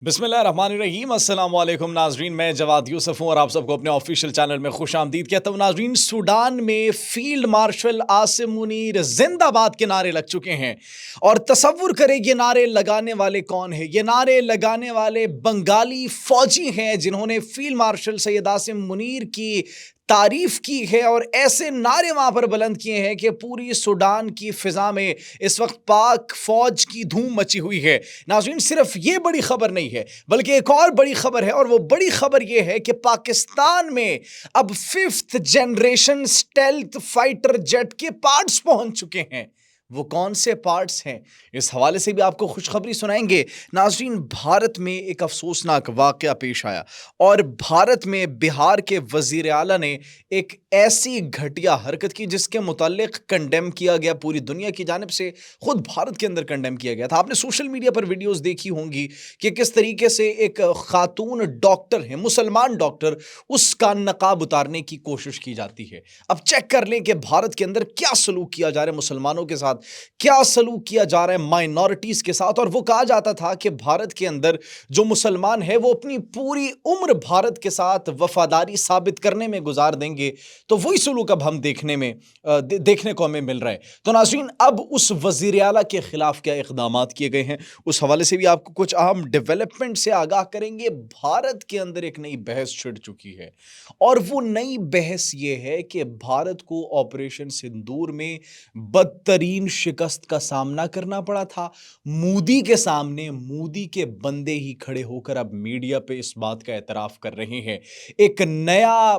بسم اللہ الرحمن الرحیم، السلام علیکم ناظرین، میں جواد یوسف ہوں اور آپ سب کو اپنے آفیشیل چینل میں خوش آمدید کہتا ہوں۔ ناظرین، سوڈان میں فیلڈ مارشل عاصم منیر زندہ باد کے نعرے لگ چکے ہیں، اور تصور کریں یہ نعرے لگانے والے کون ہیں؟ یہ نعرے لگانے والے بنگالی فوجی ہیں جنہوں نے فیلڈ مارشل سید عاصم منیر کی تعریف کی ہے اور ایسے نعرے وہاں پر بلند کیے ہیں کہ پوری سوڈان کی فضا میں اس وقت پاک فوج کی دھوم مچی ہوئی ہے۔ ناظرین، صرف یہ بڑی خبر نہیں ہے بلکہ ایک اور بڑی خبر ہے، اور وہ بڑی خبر یہ ہے کہ پاکستان میں اب 5th generation stealth fighter jet کے پارٹس پہنچ چکے ہیں۔ وہ کون سے پارٹس ہیں، اس حوالے سے بھی آپ کو خوشخبری سنائیں گے۔ ناظرین، بھارت میں ایک افسوسناک واقعہ پیش آیا، اور بھارت میں بہار کے وزیر اعلیٰ نے ایک ایسی گھٹیا حرکت کی جس کے متعلق کنڈیم کیا گیا پوری دنیا کی جانب سے، خود بھارت کے اندر کنڈیم کیا گیا تھا۔ آپ نے سوشل میڈیا پر ویڈیوز دیکھی ہوں گی کہ کس طریقے سے ایک خاتون ڈاکٹر ہے، مسلمان ڈاکٹر، اس کا نقاب اتارنے کی کوشش کی جاتی ہے۔ اب چیک کر لیں کہ بھارت کے اندر کیا سلوک کیا جا رہا ہے مسلمانوں کے ساتھ، کیا سلوک کیا جا رہا ہے مائنورٹیز کے ساتھ۔ اور وہ کہا جاتا تھا کہ بھارت کے اندر جو مسلمان ہے وہ اپنی پوری عمر بھارت کے ساتھ وفاداری ثابت کرنے میں گزار دیں گے، تو وہی سلوک اب ہم دیکھنے کو ہمیں مل رہا ہے۔ تو ناظرین، اب اس وزیر اعلیٰ کے خلاف کیا اقدامات کیے گئے ہیں، اس حوالے سے بھی آپ کو کچھ اہم ڈیولپمنٹ سے آگاہ کریں گے۔ بھارت کے اندر ایک نئی بحث چھڑ چکی ہے، اور وہ نئی بحث یہ ہے کہ بھارت کو آپریشن سندور میں بدترین شکست کا سامنا کرنا پڑا تھا۔ مودی کے سامنے مودی کے بندے ہی کھڑے ہو کر اب میڈیا پہ اس بات کا اعتراف کر رہے ہیں۔ ایک نیا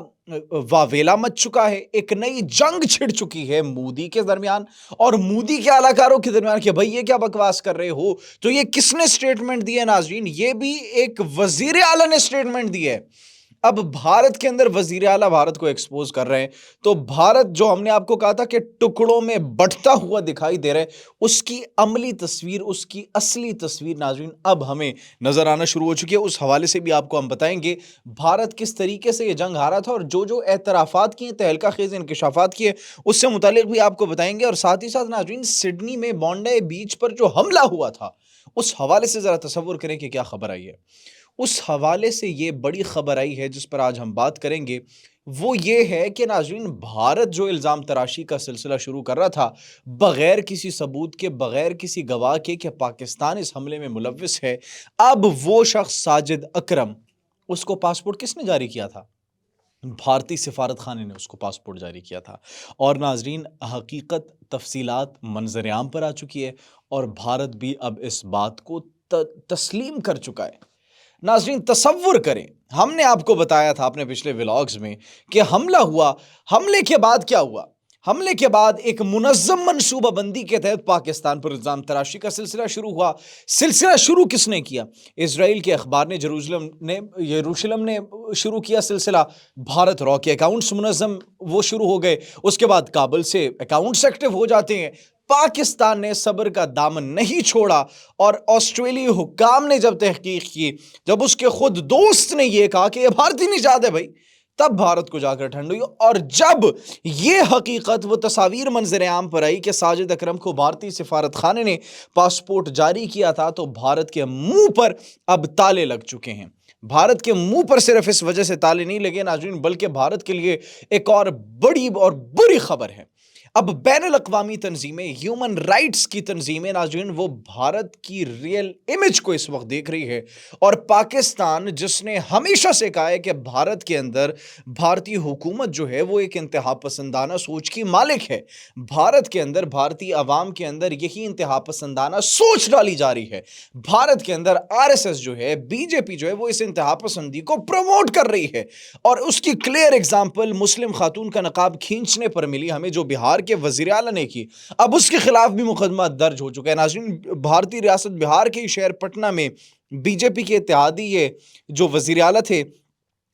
واویلا مچ چکا ہے، ایک نئی جنگ چھڑ چکی ہے مودی کے درمیان اور مودی کے اعلٰ کے درمیان کہ بھئی یہ کیا بکواس کر رہے ہو۔ تو یہ کس نے سٹیٹمنٹ دی ہے ناظرین؟ یہ بھی ایک وزیر اعلیٰ نے سٹیٹمنٹ دی ہے۔ اب بھارت کے اندر وزیر اعلیٰ بھارت کو ایکسپوز کر رہے ہیں، تو بھارت جو ہم نے آپ کو کہا تھا کہ ٹکڑوں میں بٹتا ہوا دکھائی دے رہا ہے، اس کی عملی تصویر، اس کی اصلی تصویر ناظرین اب ہمیں نظر آنا شروع ہو چکی ہے۔ اس حوالے سے بھی آپ کو ہم بتائیں گے بھارت کس طریقے سے یہ جنگ ہارا تھا، اور جو اعترافات کیے، تہلکہ خیز انکشافات کیے، اس سے متعلق بھی آپ کو بتائیں گے۔ اور ساتھ ہی ساتھ ناظرین، سڈنی میں بونڈے بیچ پر جو حملہ ہوا تھا، اس حوالے سے ذرا تصور کریں کہ کیا خبر آئی ہے۔ اس حوالے سے یہ بڑی خبر آئی ہے جس پر آج ہم بات کریں گے، وہ یہ ہے کہ ناظرین، بھارت جو الزام تراشی کا سلسلہ شروع کر رہا تھا بغیر کسی ثبوت کے، بغیر کسی گواہ کے کہ پاکستان اس حملے میں ملوث ہے، اب وہ شخص ساجد اکرم، اس کو پاسپورٹ کس نے جاری کیا تھا؟ بھارتی سفارت خانے نے اس کو پاسپورٹ جاری کیا تھا۔ اور ناظرین، حقیقت، تفصیلات منظر عام پر آ چکی ہے، اور بھارت بھی اب اس بات کو تسلیم کر چکا ہے۔ ناظرین، تصور کریں، ہم نے آپ کو بتایا تھا اپنے پچھلے ولاگز میں کہ حملہ ہوا، حملے کے بعد کیا ہوا؟ حملے کے بعد ایک منظم منصوبہ بندی کے تحت پاکستان پر الزام تراشی کا سلسلہ شروع ہوا۔ سلسلہ شروع کس نے کیا؟ اسرائیل کے اخبار نے، یروشلم نے شروع کیا سلسلہ۔ بھارت را کے اکاؤنٹس منظم وہ شروع ہو گئے، اس کے بعد کابل سے اکاؤنٹس ایکٹیو ہو جاتے ہیں۔ پاکستان نے صبر کا دامن نہیں چھوڑا، اور آسٹریلیائی حکام نے جب تحقیق کی، جب اس کے خود دوست نے یہ کہا کہ یہ بھارتی نژاد ہے بھائی، تب بھارت کو جا کر ٹھنڈ ہوئی۔ اور جب یہ حقیقت، وہ تصاویر منظر عام پر آئی کہ ساجد اکرم کو بھارتی سفارت خانے نے پاسپورٹ جاری کیا تھا، تو بھارت کے منہ پر اب تالے لگ چکے ہیں۔ بھارت کے منہ پر صرف اس وجہ سے تالے نہیں لگے ناظرین، بلکہ بھارت کے لیے ایک اور بڑی اور بری خبر ہے۔ اب بین الاقوامی تنظیمیں، ہیومن رائٹس کی تنظیمیں ناظرین، وہ بھارت کی ریئل امیج کو اس وقت دیکھ رہی ہے، اور پاکستان جس نے ہمیشہ سے کہا ہے کہ بھارت کے اندر بھارتی حکومت جو ہے وہ ایک انتہا پسندانہ سوچ کی مالک ہے، بھارت کے اندر، بھارتی عوام کے اندر یہی انتہا پسندانہ سوچ ڈالی جا رہی ہے۔ بھارت کے اندر RSS جو ہے، BJP جو ہے، وہ اس انتہا پسندی کو پروموٹ کر رہی ہے، اور اس کی کلیئر ایگزامپل مسلم خاتون کا نقاب کھینچنے پر ملی ہمیں، جو بہار کے وزیر اعلیٰ نے کی۔ اب اس کے خلاف بھی مقدمہ درج ہو چکا ہے ناظرین۔ بھارتی ریاست بہار کے شہر پٹنہ میں BJP کے اتحادی جو وزیر اعلیٰ تھے،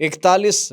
41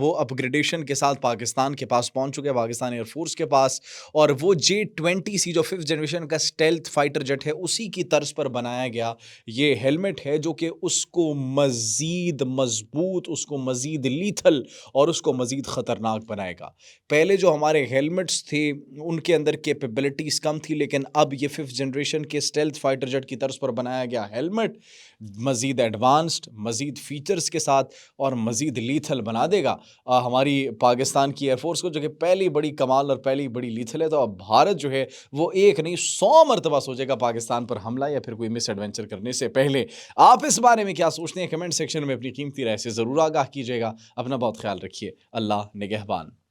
وہ اپ گریڈیشن کے ساتھ پاکستان کے پاس پہنچ چکے, پاکستان ایئر فورس کے پاس, اور وہ J-20C جو 5th جنریشن کا اسٹیلتھ فائٹر جیٹ ہے اسی کی طرز پر بنایا گیا یہ ہیلمٹ ہے, جو کہ اس کو مزید مضبوط, اس کو مزید لیتھل اور اس کو مزید خطرناک بنائے گا. پہلے جو ہمارے ہیلمٹس تھے ان کے اندر کیپیبلٹیز کم تھی, لیکن اب یہ 5th جنریشن کے اسٹیلتھ فائٹر جیٹ کی طرز پر بنایا گیا ہیلمٹ مزید ایڈوانسڈ, مزید فیچرز کے ساتھ اور مزید لیتھل بنا دے گا ہماری پاکستان کی ایئر فورس کو, جو کہ پہلی بڑی کمال اور پہلی بڑی لیتھل ہے. تو اب بھارت جو ہے وہ ایک نہیں 100 مرتبہ سوچے گا پاکستان پر حملہ یا پھر کوئی مس ایڈونچر کرنے سے پہلے. آپ اس بارے میں کیا سوچتے ہیں؟ کمنٹ سیکشن میں اپنی قیمتی رائے سے ضرور آگاہ کیجیے گا. اپنا بہت خیال رکھیے. اللہ نگہبان.